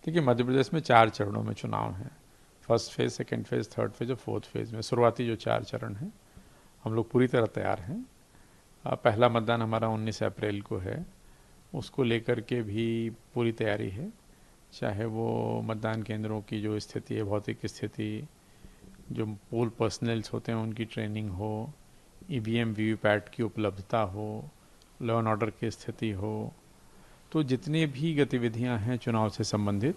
देखिए, मध्य प्रदेश में 4 चरणों में चुनाव हैं। First phase, second phase, third phase और फोर्थ फेज़ में शुरुआती जो 4 चरण हैं, हम लोग पूरी तरह तैयार हैं। पहला मतदान हमारा 19 अप्रैल को है, उसको लेकर के भी पूरी तैयारी है। चाहे वो मतदान केंद्रों की जो स्थिति है, भौतिक स्थिति, जो पोल पर्सनल्स होते हैं उनकी ट्रेनिंग हो, ईवीएम वीवीपैट की उपलब्धता हो, लॉ एंड ऑर्डर की स्थिति हो, तो जितनी भी गतिविधियां हैं चुनाव से संबंधित,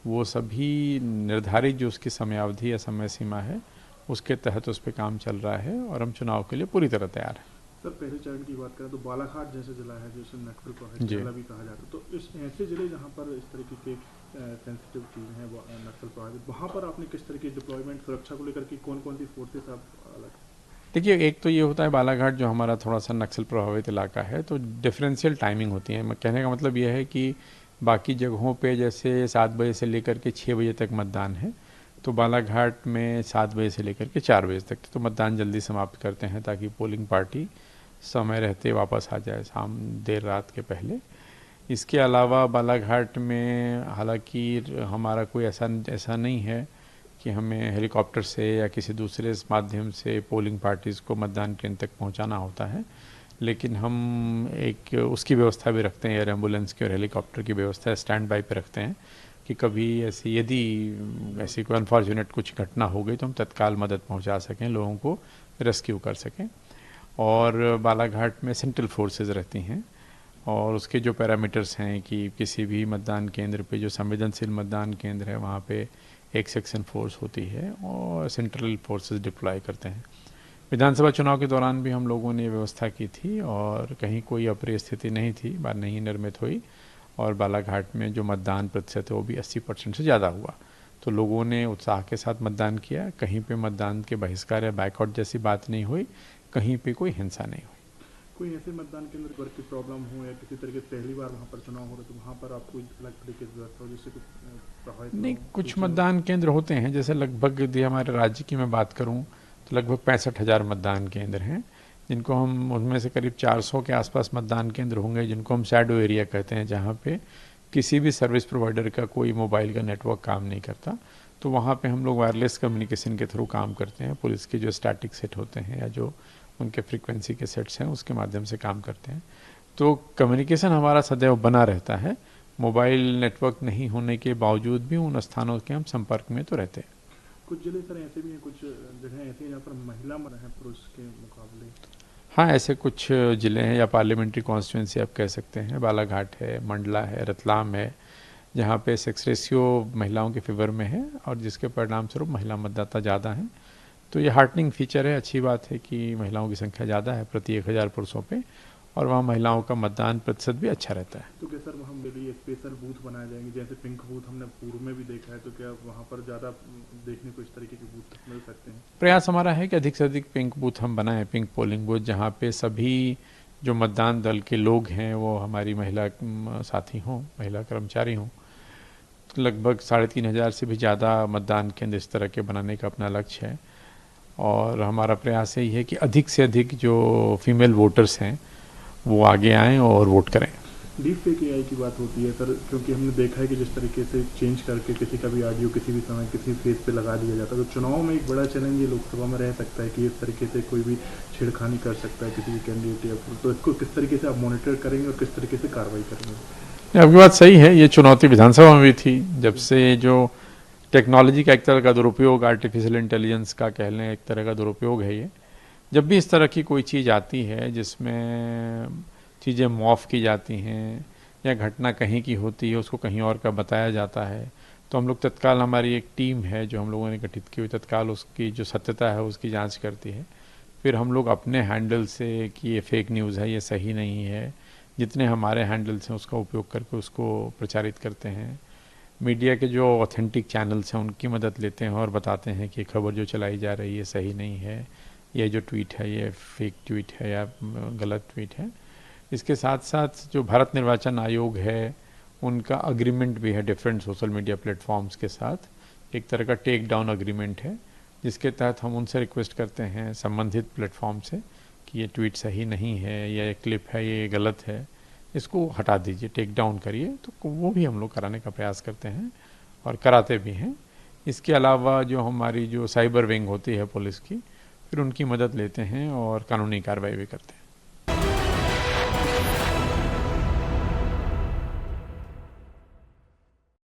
वो सभी निर्धारित जो उसकी समयावधि या समय सीमा है उसके तहत उस पर काम चल रहा है और हम चुनाव के लिए पूरी तरह तैयार हैं। सर, पहले चरण की बात करें तो बालाघाट जैसे जिला है, जिसे नक्सल प्रभावित जिला भी कहा जाता है, तो इस ऐसे जिले जहाँ पर इस तरीके के सेंसिटिव चीज़ें हैं नक्सल प्रभावित, वहाँ पर आपने किस तरह की डिप्लॉयमेंट सुरक्षा को लेकर के कौन कौन सी फोर्सेस आप अलग? देखिए, एक तो ये होता है बालाघाट जो हमारा थोड़ा सा नक्सल प्रभावित इलाका है, तो डिफरेंशियल टाइमिंग होती है। कहने का मतलब ये है कि बाकी जगहों पे जैसे 7 बजे से लेकर के 6 बजे तक मतदान है, तो बालाघाट में 7 बजे से लेकर के 4 बजे तक, तो मतदान जल्दी समाप्त करते हैं ताकि पोलिंग पार्टी समय रहते वापस आ जाए शाम देर रात के पहले। इसके अलावा बालाघाट में हालांकि हमारा कोई ऐसा नहीं है कि हमें हेलीकॉप्टर से या किसी दूसरे माध्यम से पोलिंग पार्टीज़ को मतदान केंद्र तक पहुंचाना होता है, लेकिन हम एक उसकी व्यवस्था भी रखते हैं, एयर एम्बुलेंस की और हेलीकॉप्टर की व्यवस्था स्टैंड बाई पे रखते हैं कि कभी ऐसी यदि ऐसी कोई अनफॉर्चुनेट कुछ घटना हो गई तो हम तत्काल मदद पहुंचा सकें, लोगों को रेस्क्यू कर सकें। और बालाघाट में सेंट्रल फोर्सेस रहती हैं और उसके जो पैरामीटर्स हैं कि किसी भी मतदान केंद्र पे जो संवेदनशील मतदान केंद्र है वहाँ पे एक सेक्शन फोर्स होती है और सेंट्रल फोर्सेस डिप्लॉय करते हैं। विधानसभा चुनाव के दौरान भी हम लोगों ने व्यवस्था की थी और कहीं कोई अप्रिय स्थिति नहीं थी, बात नहीं निर्मित हुई और बालाघाट में जो मतदान प्रतिशत है वो भी 80% से ज़्यादा हुआ। तो लोगों ने उत्साह के साथ मतदान किया, कहीं पे मतदान के बहिष्कार या बैकआउट जैसी बात नहीं हुई, कहीं पे कोई हिंसा नहीं हुई। कोई ऐसे मतदान केंद्र पर की प्रॉब्लम हो या किसी तरीके से पहली बार वहाँ पर चुनाव हो रहा तो वहाँ पर आपको अलग तरीके से व्यवस्था हो जिससे कुछ प्रभावित नहीं, कुछ मतदान केंद्र होते हैं, जैसे लगभग यदि हमारे राज्य की मैं बात करूं तो लगभग 65,000 मतदान केंद्र हैं, जिनको हम उनमें से करीब 400 के आसपास मतदान केंद्र होंगे जिनको हम शैडो एरिया कहते हैं, जहाँ पे किसी भी सर्विस प्रोवाइडर का कोई मोबाइल का नेटवर्क काम नहीं करता। तो वहाँ पे हम लोग वायरलेस कम्युनिकेशन के थ्रू काम करते हैं, पुलिस के जो स्टैटिक सेट होते हैं या जो उनके फ्रीक्वेंसी के सेट्स हैं उसके माध्यम से काम करते हैं। तो कम्युनिकेशन हमारा सदैव बना रहता है, मोबाइल नेटवर्क नहीं होने के बावजूद भी उन स्थानों के हम संपर्क में तो रहते हैं। कुछ जिले सर ऐसे भी हैं, कुछ जगह ऐसी हैं जहाँ पर महिला हैं पुरुष के मुकाबले? हाँ, ऐसे कुछ ज़िले हैं या पार्लियामेंट्री कॉन्स्टिट्यूंसी आप कह सकते हैं, बालाघाट है, मंडला है, रतलाम है, जहाँ पे सेक्स रेशियो महिलाओं के फेवर में है और जिसके परिणाम स्वरूप महिला मतदाता ज़्यादा हैं। तो ये हार्टनिंग फीचर है, अच्छी बात है कि महिलाओं की संख्या ज़्यादा है प्रति 1000 पुरुषों पे और वहाँ महिलाओं का मतदान प्रतिशत भी अच्छा रहता है। तो क्या सर वहाँ मेरे लिए स्पेशल बूथ बनाए जाएंगे, जैसे पिंक बूथ हमने पूर्व में भी देखा है, तो क्या वहाँ पर ज़्यादा देखने को इस तरीके के बूथ मिल सकते हैं? प्रयास हमारा है कि अधिक से अधिक पिंक बूथ हम बनाएं, पिंक पोलिंग बूथ, जहाँ पे सभी जो मतदान दल के लोग हैं वो हमारी महिला साथी हों, महिला कर्मचारी हों। तो लगभग 3,500 से भी ज़्यादा मतदान केंद्र इस तरह के बनाने का अपना लक्ष्य है और हमारा प्रयास यही है कि अधिक से अधिक जो फीमेल वोटर्स हैं वो आगे आएँ और वोट करें। डीप फेक एआई की बात होती है सर, क्योंकि हमने देखा है कि जिस तरीके से चेंज करके किसी का भी ऑडियो किसी भी समय किसी फेस पे लगा दिया जाता है, तो चुनाव में एक बड़ा चैलेंज ये लोकसभा में रह सकता है कि इस तरीके से कोई भी छेड़खानी कर सकता है किसी भी कैंडिडेट या फिर, तो इसको किस तरीके से आप मॉनिटर करेंगे और किस तरीके से कार्रवाई करेंगे? आपकी बात सही है, ये चुनौती विधानसभा में भी थी, जब से जो टेक्नोलॉजी का एक तरह का दुरुपयोग, आर्टिफिशियल इंटेलिजेंस का कह लें एक तरह का दुरुपयोग है ये। जब भी इस तरह की कोई चीज़ आती है जिसमें चीज़ें मॉफ की जाती हैं या घटना कहीं की होती है उसको कहीं और का बताया जाता है, तो हम लोग तत्काल, हमारी एक टीम है जो हम लोगों ने गठित की हुई, तत्काल उसकी जो सत्यता है उसकी जांच करती है। फिर हम लोग अपने हैंडल से कि ये फेक न्यूज़ है, ये सही नहीं है, जितने हमारे हैंडल्स हैं उसका उपयोग करके उसको प्रचारित करते हैं। मीडिया के जो ऑथेंटिक चैनल्स हैं उनकी मदद लेते हैं और बताते हैं कि खबर जो चलाई जा रही है सही नहीं है, ये जो ट्वीट है ये फेक ट्वीट है या गलत ट्वीट है। इसके साथ साथ जो भारत निर्वाचन आयोग है उनका अग्रीमेंट भी है डिफरेंट सोशल मीडिया प्लेटफॉर्म्स के साथ, एक तरह का टेक डाउन अग्रीमेंट है, जिसके तहत हम उनसे रिक्वेस्ट करते हैं संबंधित प्लेटफॉर्म से कि ये ट्वीट सही नहीं है या ये क्लिप है ये गलत है, इसको हटा दीजिए, टेक डाउन करिए। तो वो भी हम लोग कराने का प्रयास करते हैं और कराते भी हैं। इसके अलावा जो हमारी जो साइबर विंग होती है पुलिस की, फिर उनकी मदद लेते हैं और कानूनी कार्रवाई भी करते हैं।